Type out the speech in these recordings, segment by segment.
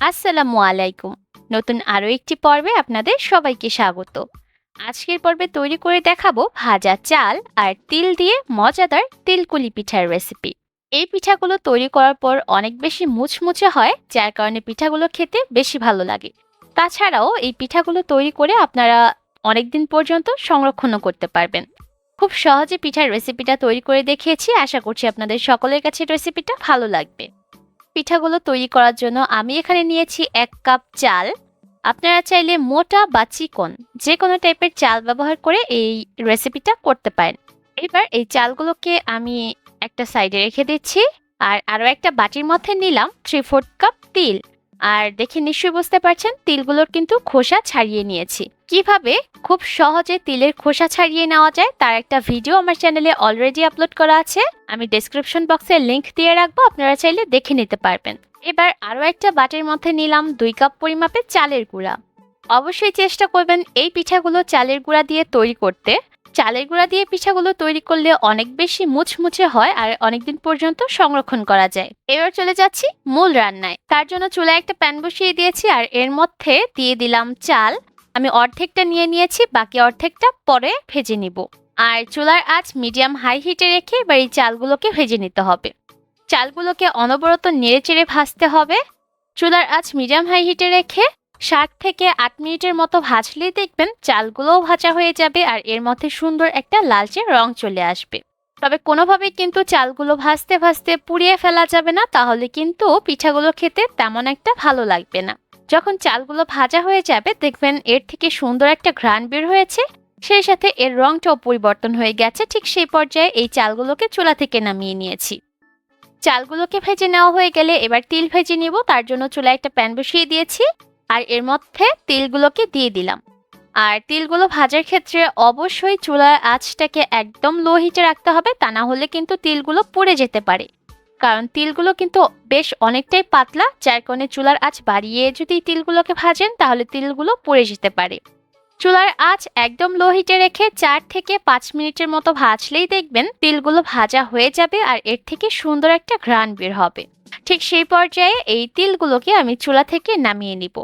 আসসালামু আলাইকুম। নতুন আরো একটি পর্বে আপনাদের সবাইকে স্বাগত। আজকের পর্বে তৈরি করে দেখাবো ভাজা চাল আর তিল দিয়ে মজাদার তিলকুলি পিঠার রেসিপি। এই পিঠাগুলো তৈরি করার পর অনেক বেশি মুচমুচে হয়, যার কারণে পিঠাগুলো খেতে বেশি ভালো লাগে। তাছাড়াও এই পিঠাগুলো তৈরি করে আপনারা অনেকদিন পর্যন্ত সংরক্ষণও করতে পারবেন। খুব সহজে পিঠার রেসিপিটা তৈরি করে দেখিয়েছি, আশা করছি আপনাদের সকলের কাছে রেসিপিটা ভালো লাগবে। পিঠাগুলো তৈরি করার জন্য আমি এখানে নিয়েছি 1 কাপ চাল। আপনারা চাইলে মোটা বা চিকন যে কোনো টাইপের চাল ব্যবহার করে এই রেসিপিটা করতে পারেন। এবার এই চালগুলোকে আমি একটা সাইডে রেখে দিচ্ছি। আর আরো একটা বাটির মধ্যে নিলাম 3/4 কাপ তিল। আর দেখে নিশ্চয়ই বুঝতে পারছেন তিলগুলোর কিন্তু খোসা ছাড়িয়ে নিয়েছি। কিভাবে খুব সহজে তিলের খোসা ছাড়িয়ে নেওয়া যায় তার একটা ভিডিও আমার চ্যানেলে অলরেডি আপলোড করা আছে। আমি ডেসক্রিপশন বক্সে লিংক দিয়ে রাখবো, আপনারা চাইলে দেখে নিতে পারবেন। এবার আরো একটা বাটির মধ্যে নিলাম 2 কাপ পরিমাপে চালের গুঁড়া। অবশ্যই চেষ্টা করবেন এই পিঠাগুলো চালের গুঁড়া দিয়ে তৈরি করতে। চালের গুঁড়া দিয়ে পিঠাগুলো তৈরি করলে অনেক বেশি মুচমুচে হয় আর অনেকদিন পর্যন্ত সংরক্ষণ করা যায়। এবার চলে যাচ্ছি মূল রান্নায়। তার জন্য চুলায় একটা প্যান বসিয়ে দিয়েছি আর এর মধ্যে দিয়ে দিলাম চাল। আমি অর্ধেকটা নিয়ে নিয়েছি, বাকি অর্ধেকটা পরে ভেজে নিব। আর চুলার আঁচ মিডিয়াম হাই হিটে রেখে এবার এই চালগুলোকে ভেজে নিতে হবে। চালগুলোকে অনবরত নেড়েচেড়ে ভাজতে হবে। চুলার আঁচ মিডিয়াম হাই হিটে রেখে 7 থেকে 8 মিনিটের মতো ভাজলেই দেখবেন চালগুলোও ভাজা হয়ে যাবে আর এর মধ্যে সুন্দর একটা লালচে রং চলে আসবে। তবে কোনোভাবেই কিন্তু চালগুলো ভাজতে ভাজতে পুড়িয়ে ফেলা যাবে না, তাহলে কিন্তু পিঠাগুলো খেতে তেমন একটা ভালো লাগবে না। যখন চালগুলো ভাজা হয়ে যাবে দেখবেন এর থেকে সুন্দর একটা ঘ্রাণ বের হয়েছে, সেই সাথে এর রংটাও পরিবর্তন হয়ে গেছে। ঠিক সেই পর্যায়ে এই চালগুলোকে চুলা থেকে নামিয়ে নিয়েছি। চালগুলোকে ভেজে নেওয়া হয়ে গেলে এবার তিল ভেজে নিব। তার জন্য চুলায় একটা প্যান বসিয়ে দিয়েছি আর এর মধ্যে তিলগুলোকে দিয়ে দিলাম। আর তিলগুলো ভাজার ক্ষেত্রে অবশ্যই চুলার আঁচটাকে একদম লো হিটে রাখতে হবে, তা না হলে কিন্তু তিলগুলো পুড়ে যেতে পারে। কারণ তিলগুলো কিন্তু বেশ অনেকটাই পাতলা, যার কারণে চুলার আঁচ বাড়িয়ে যদি তিলগুলোকে ভাজেন তাহলে তিলগুলো পুড়ে যেতে পারে। চুলার আঁচ একদম লো হিটে রেখে 4 থেকে 5 মিনিটের মতো ভাজলেই দেখবেন তিলগুলো ভাজা হয়ে যাবে আর এর থেকে সুন্দর একটা ঘ্রাণ বের হবে। ঠিক সেই পর্যায়ে এই তিলগুলোকে আমি চুলা থেকে নামিয়ে নিব।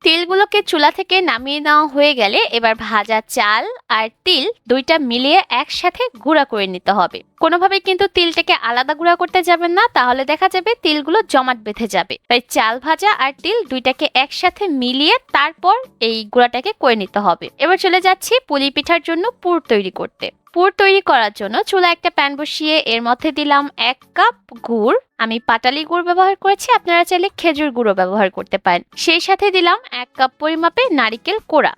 তিলগুলোকে চুলা থেকে নামিয়ে নেওয়া হয়ে গেলে এবার ভাজা চাল আর তিল দুইটা মিলিয়ে একসাথে গুঁড়া করে নিতে হবে। কোনোভাবে কিন্তু তিলটাকে আলাদা গুঁড়া করতে যাবেন না, তাহলে দেখা যাবে তিলগুলো জমাট বেঁধে যাবে। তাই চাল ভাজা আর তিল দুইটাকে একসাথে মিলিয়ে তারপর এই গুঁড়াটাকে করে নিতে হবে। এবার চলে যাচ্ছি পুলি পিঠার জন্য পুর তৈরি করতে। পুর তৈরি করার জন্য চুলা একটা প্যান বসিয়ে এর মধ্যে দিলাম 1 কাপ গুড়। আমি পাটালি গুড় ব্যবহার করেছি, আপনারা চাইলে খেজুর গুঁড়ো ব্যবহার করতে পারেন। সেই সাথে দিলাম 1 কাপ পরিমাপে নারিকেল কোড়া।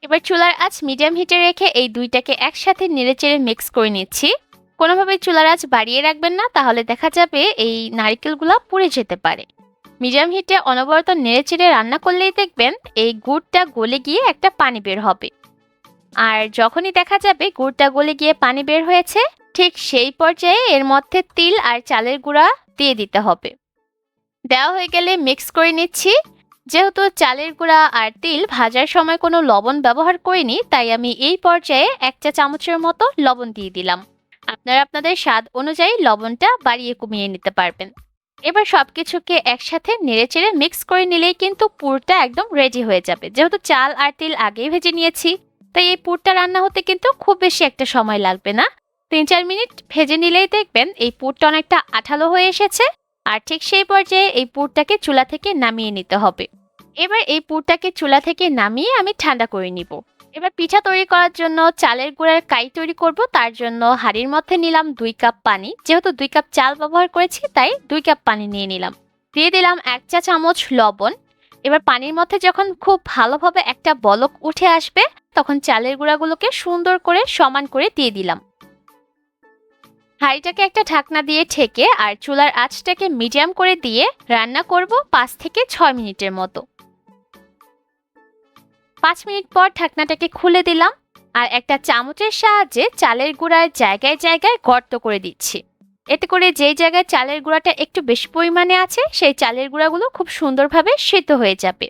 এবার চুলার আঁচ মিডিয়াম হিটে রেখে এই দুইটাকে একসাথে নেড়েচেড়ে মিক্স করে নিচ্ছি। কোনোভাবে চুলার আঁচ বাড়িয়ে রাখবেন না, তাহলে দেখা যাবে এই নারিকেলগুলো পুড়ে যেতে পারে। মিডিয়াম হিটে অনবরত নেড়েচেড়ে রান্না করলেই দেখবেন এই গুড়টা গলে গিয়ে একটা পানি বের হবে। আর যখনই দেখা যাবে গুড়টা গলে গিয়ে পানি বের হয়েছে, ঠিক সেই পর্যায়ে এর মধ্যে তিল আর চালের গুঁড়া দিয়ে দিতে হবে। দেওয়া হয়ে গেলে মিক্স করে নিচ্ছি। যেহেতু চালের গুঁড়া আর তিল ভাজার সময় কোনো লবণ ব্যবহার করিনি, তাই আমি এই পর্যায়ে 1 চা চামচের মতো লবণ দিয়ে দিলাম। আপনারা আপনাদের স্বাদ অনুযায়ী লবণটা বাড়িয়ে কমিয়ে নিতে পারবেন। এবার সবকিছুকে একসাথে নেড়েচেড়ে মিক্স করে নিলেই কিন্তু পুরটা একদম রেডি হয়ে যাবে। যেহেতু চাল আর তিল আগেই ভেজে নিয়েছি, তাই এই পুরটা রান্না হতে কিন্তু খুব বেশি একটা সময় লাগবে না। 3-4 মিনিট ভেজে নিলেই দেখবেন এই পুরটা অনেকটা আঠালো হয়ে এসেছে। আর ঠিক সেই পর্যায়ে এই পুরটাকে চুলা থেকে নামিয়ে নিতে হবে। এবার এই পুরটাকে চুলা থেকে নামিয়ে আমি ঠান্ডা করে নিব। এবার পিঠা তৈরি করার জন্য চালের গুঁড়ার কাই তৈরি করব। তার জন্য হাঁড়ির মধ্যে নিলাম 2 কাপ পানি। যেহেতু 2 কাপ চাল ব্যবহার করেছি তাই 2 কাপ পানি নিয়ে নিলাম। দিয়ে দিলাম 1 চা চামচ লবণ। এবার পানির মধ্যে যখন খুব ভালোভাবে একটা বলক উঠে আসবে তখন চালের গুঁড়াগুলোকে সুন্দর করে সমান করে দিয়ে দিলাম। হাঁড়িটাকে একটা ঢাকনা দিয়ে ঢেকে আর চুলার আঁচটাকে মিডিয়াম করে দিয়ে রান্না করব 5 থেকে 6 মিনিটের মতো। 5 মিনিট পর ঢাকনাটাকে খুলে দিলাম আর একটা চামচের সাহায্যে চালের গুঁড়ার জায়গায় জায়গায় গর্ত করে দিচ্ছি। এতে করে যেই জায়গায় চালের গুঁড়াটা একটু বেশি পরিমাণে আছে সেই চালের গুঁড়াগুলো খুব সুন্দরভাবে সিদ্ধ হয়ে যাবে।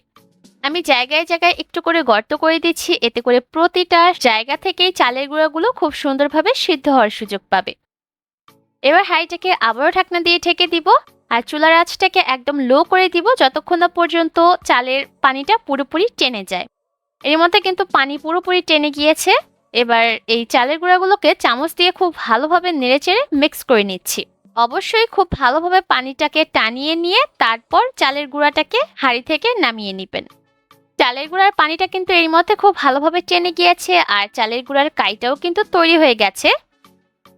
আমি জায়গায় জায়গায় একটু করে গর্ত করে দিচ্ছি, এতে করে প্রতিটা জায়গা থেকেই চালের গুঁড়াগুলো খুব সুন্দরভাবে সিদ্ধ হওয়ার সুযোগ পাবে। এবার হাঁড়িটাকে আবারও ঢাকনা দিয়ে ঢেকে দিব আর চুলার আঁচটাকে একদম লো করে দিব যতক্ষণ না পর্যন্ত চালের পানিটা পুরোপুরি টেনে যায়। এর মধ্যে কিন্তু পানি পুরোপুরি টেনে গিয়েছে। এবার এই চালের গুঁড়াগুলোকে চামচ দিয়ে খুব ভালোভাবে নেড়েচেড়ে মিক্স করে নিচ্ছি। অবশ্যই খুব ভালোভাবে পানিটাকে টানিয়ে নিয়ে তারপর চালের গুঁড়াটাকে হাঁড়ি থেকে নামিয়ে নেবেন। চালের গুঁড়ার পানিটা কিন্তু এর মধ্যে খুব ভালোভাবে টেনে গিয়েছে আর চালের গুঁড়ার কাইটাও কিন্তু তৈরি হয়ে গেছে।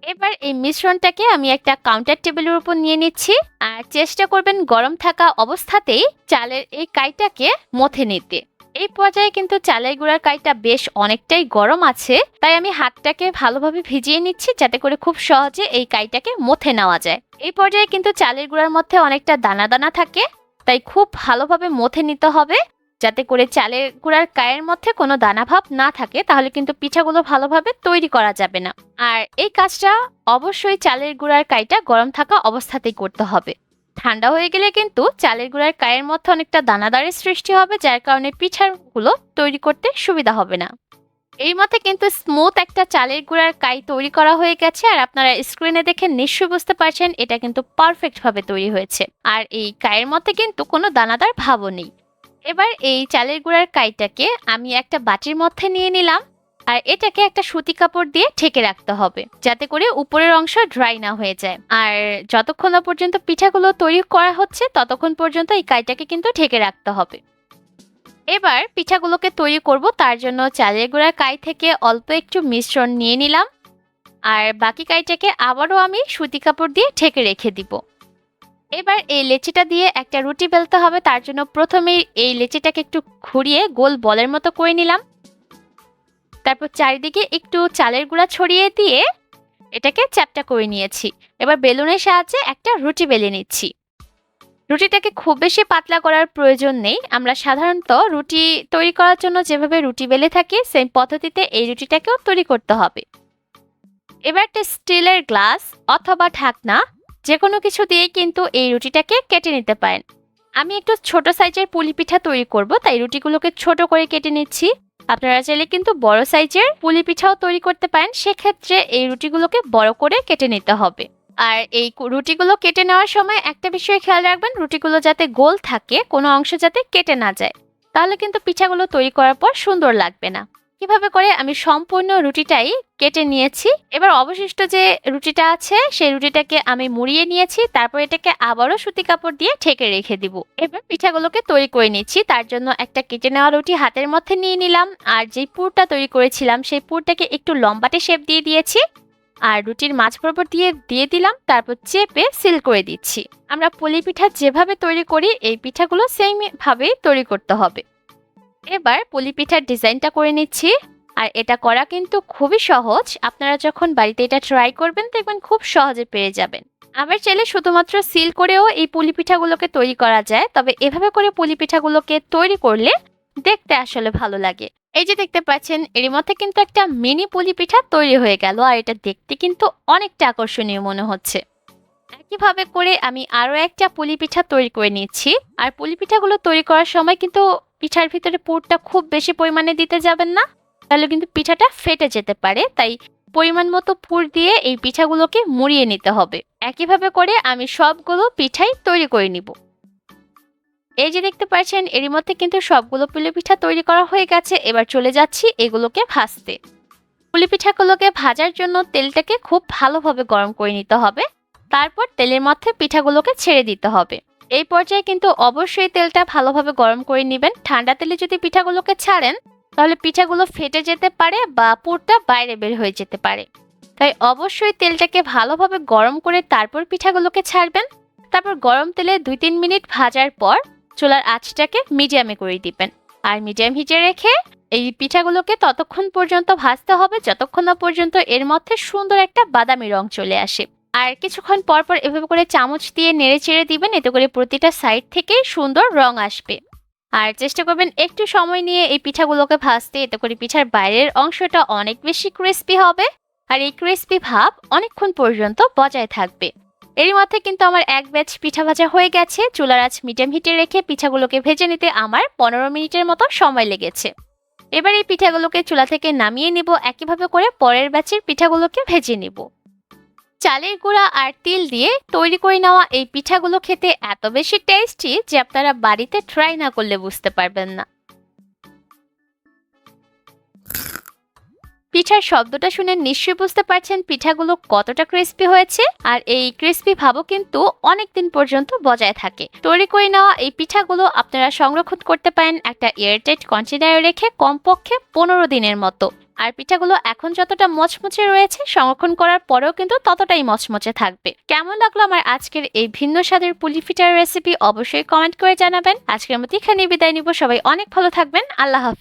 এবার এই মিশ্রণটাকে আমি একটা কাউন্টার টেবিলের উপর নিয়ে নিচ্ছি আর চেষ্টা করবেন গরম থাকা অবস্থাতেই চালের এই কাইটাকে মথে নিতে। এই পর্যায়ে কিন্তু চালের গুঁড়ার কাইটা বেশ অনেকটাই গরম আছে, তাই আমি হাতটাকে ভালোভাবে ভিজিয়ে নিচ্ছি যাতে করে খুব সহজে এই কাইটাকে মথে নেওয়া যায়। এই পর্যায়ে কিন্তু চালের গুঁড়ার মধ্যে অনেকটা দানা দানা থাকে, তাই খুব ভালোভাবে মথে নিতে হবে যাতে করে চালের গুঁড়ার কায়ের মধ্যে কোনো দানাভাব না থাকে, তাহলে কিন্তু পিঠাগুলো ভালোভাবে তৈরি করা যাবে না। আর এই কাজটা অবশ্যই চালের গুঁড়ার কাইটা গরম থাকা অবস্থাতেই করতে হবে। ঠান্ডা হয়ে গেলে কিন্তু চালের গুঁড়ার কায়ের মধ্যে অনেকটা দানাদারের সৃষ্টি হবে, যার কারণে পিঠাগুলো তৈরি করতে সুবিধা হবে না। এই মতে কিন্তু স্মুথ একটা চালের গুঁড়ার কাই তৈরি করা হয়ে গেছে আর আপনারা স্ক্রিনে দেখে নিশ্চয়ই বুঝতে পারছেন এটা কিন্তু পারফেক্ট ভাবে তৈরি হয়েছে। আর এই কায়ের মধ্যে কিন্তু কোনো দানাদার ভাবও নেই। এবার এই চালের গুঁড়ার কাইটাকে আমি একটা বাটির মধ্যে নিয়ে নিলাম আর এটাকে একটা সুতি কাপড় দিয়ে ঢেকে রাখতে হবে যাতে করে উপরের অংশ ড্রাই না হয়ে যায়। আর যতক্ষণ না পর্যন্ত পিঠাগুলো তৈরি করা হচ্ছে ততক্ষণ পর্যন্ত এই কাইটাকে কিন্তু ঢেকে রাখতে হবে। এবার পিঠাগুলোকে তৈরি করব, তার জন্য চালের গুঁড়ার কাই থেকে অল্প একটু মিশ্রণ নিয়ে নিলাম আর বাকি কাইটাকে আবারও আমি সুতি কাপড় দিয়ে ঢেকে রেখে দিব। এবার এই লেচিটা দিয়ে একটা রুটি বেলতে হবে, তার জন্য প্রথমেই এই লেচিটাকে একটু ঘুরিয়ে গোল বলের মতো করে নিলাম। তারপর চারিদিকে একটু চালের গুঁড়া ছড়িয়ে দিয়ে এটাকে চ্যাপ্টা করে নিয়েছি। এবার বেলুনের সাহায্যে একটা রুটি বেলে নিচ্ছি। রুটিটাকে খুব বেশি পাতলা করার প্রয়োজন নেই, আমরা সাধারণত রুটি তৈরি করার জন্য যেভাবে রুটি বেলে থাকি সেম পদ্ধতিতে এই রুটিটাকেও তৈরি করতে হবে। এবার একটা স্টিলের গ্লাস অথবা ঢাকনা যে কোনো কিছু দিয়ে কিন্তু এই রুটিটাকে কেটে নিতে পারেন। আমি একটু ছোট সাইজের পুলি পিঠা তৈরি করব, তাই রুটিগুলোকে ছোট করে কেটে নিচ্ছি। আপনারা চাইলে কিন্তু বড় সাইজের পুলি পিঠাও তৈরি করতে পারেন, সেক্ষেত্রে এই রুটিগুলোকে বড় করে কেটে নিতে হবে। আর এই রুটিগুলো কেটে নেওয়ার সময় একটা বিষয় খেয়াল রাখবেন, রুটিগুলো যাতে গোল থাকে, কোনো অংশ যাতে কেটে না যায়, তাহলে কিন্তু পিঠাগুলো তৈরি করার পর সুন্দর লাগবে না। কিভাবে করে আমি সম্পূর্ণ রুটিটাই কেটে নিয়েছি। এবার অবশিষ্ট যে রুটিটা আছে সেই রুটিটাকে আমি মুড়িয়ে নিয়েছি, তারপর এটাকে আবারও সুতি কাপড় দিয়ে ঢেকে রেখে দিব। এবার পিঠাগুলোকে তৈরি করে নিচ্ছি, তার জন্য একটা কেটে নেওয়া রুটি হাতের মধ্যে নিয়ে নিলাম আর যেই পুরটা তৈরি করেছিলাম সেই পুরটাকে একটু লম্বাটে শেপ দিয়ে দিয়েছি আর রুটির মাঝ বরাবর দিয়ে দিলাম, তারপর চেপে সিল করে দিচ্ছি। আমরা পুলি পিঠা যেভাবে তৈরি করি এই পিঠাগুলো সেম ভাবেই তৈরি করতে হবে। এবার পুলি পিঠার ডিজাইনটা করে নিচ্ছি আর এটা করা কিন্তু খুবই সহজ। আপনারা যখন বাড়িতে এটা ট্রাই করবেন দেখবেন খুব সহজে পেরে যাবেন। আবার চাইলে শুধুমাত্র সিল করেও এই পুলি পিঠাগুলোকে তৈরি করা যায়, তবে এভাবে করে পুলি পিঠাগুলোকে তৈরি করলে দেখতে আসলে ভালো লাগে। এই যে দেখতে পাচ্ছেন এর মধ্যে কিন্তু একটা মিনি পুলি পিঠা তৈরি হয়ে গেল আর এটা দেখতে কিন্তু অনেকটা আকর্ষণীয় মনে হচ্ছে। একইভাবে করে আমি আরো একটা পুলি পিঠা তৈরি করে নিচ্ছি। আর পুলি পিঠাগুলো তৈরি করার সময় কিন্তু পিঠার ভিতরে পুরটা খুব বেশি পরিমাণে দিতে যাবেন না, তাহলে কিন্তু পিঠাটা ফেটে যেতে পারে। তাই পরিমাণ মতো পুর দিয়ে এই পিঠাগুলোকে মুড়িয়ে নিতে হবে। একইভাবে করে আমি সবগুলো পিঠাই তৈরি করে নিব। এই যে দেখতে পাচ্ছেন এর মধ্যে কিন্তু সবগুলো পুলি পিঠা তৈরি করা হয়ে গেছে। এবার চলে যাচ্ছি এগুলোকে ভাজতে। পুলি পিঠাগুলোকে ভাজার জন্য তেলটাকে খুব ভালোভাবে গরম করে নিতে হবে, তারপর তেলের মধ্যে পিঠাগুলোকে ছেড়ে দিতে হবে। এই পর্যায়ে কিন্তু অবশ্যই তেলটা ভালোভাবে গরম করে নেবেন। ঠান্ডা তেলে যদি পিঠাগুলোকে ছাড়েন তাহলে পিঠাগুলো ফেটে যেতে পারে বা পুরটা বাইরে বের হয়ে যেতে পারে। তাই অবশ্যই তেলটাকে ভালোভাবে গরম করে তারপর পিঠাগুলোকে ছাড়বেন। তারপর গরম তেলে 2-3 মিনিট ভাজার পর চুলার আঁচটাকে মিডিয়ামে করে দিবেন আর মিডিয়াম হিটে রেখে এই পিঠাগুলোকে ততক্ষণ পর্যন্ত ভাজতে হবে যতক্ষণ না পর্যন্ত এর মধ্যে সুন্দর একটা বাদামি রং চলে আসে। আর কিছুক্ষণ পর পর এভাবে করে চামচ দিয়ে নেড়ে চেড়ে দিবেন, এতে করে প্রতিটা সাইড থেকে সুন্দর রং আসবে। আর চেষ্টা করবেন একটু সময় নিয়ে এই পিঠাগুলোকে ভাজতে, এতে করে পিঠার বাইরের অংশটা অনেক বেশি ক্রিস্পি হবে আর এই ক্রিস্পি ভাব অনেকক্ষণ পর্যন্ত বজায় থাকবে। এর মধ্যে কিন্তু আমার এক ব্যাচ পিঠা ভাজা হয়ে গেছে। চুলার আঁচ মিডিয়াম হিটে রেখে পিঠাগুলোকে ভেজে নিতে আমার 15 মিনিটের মতো সময় লেগেছে। এবার এই পিঠাগুলোকে চুলা থেকে নামিয়ে নিব। একইভাবে করে পরের ব্যাচের পিঠাগুলোকে ভেজে নিব। চালের গুঁড়া আর তিল দিয়ে তৈরি করে নেওয়া এই পিঠাগুলো খেতে এত বেশি টেস্টি যে আপনারা বাড়িতে ট্রাই না করলে বুঝতে পারবেন না। পিঠার শব্দটা শুনে নিশ্চয়ই বুঝতে পারছেন পিঠাগুলো কতটা ক্রিস্পি হয়েছে। আর এই ক্রিস্পি ভাবও কিন্তু অনেকদিন পর্যন্ত বজায় থাকে। তৈরি করে নেওয়া এই পিঠাগুলো আপনারা সংরক্ষণ করতে পারেন একটা এয়ারটাইট কন্টেনারে রেখে কমপক্ষে 15 দিনের মতো। আর পিঠাগুলো এখন যতটা মচমচে রয়েছে সংরক্ষণ করার পরেও কিন্তু ততটাই মচমচে থাকবে। কেমন লাগলো আমার আজকের এই ভিন্ন স্বাদের পুলি পিঠার রেসিপি অবশ্যই কমেন্ট করে জানাবেন। আজকের মতো এখানে বিদায় নিব। সবাই অনেক ভালো থাকবেন। আল্লাহ হাফেজ।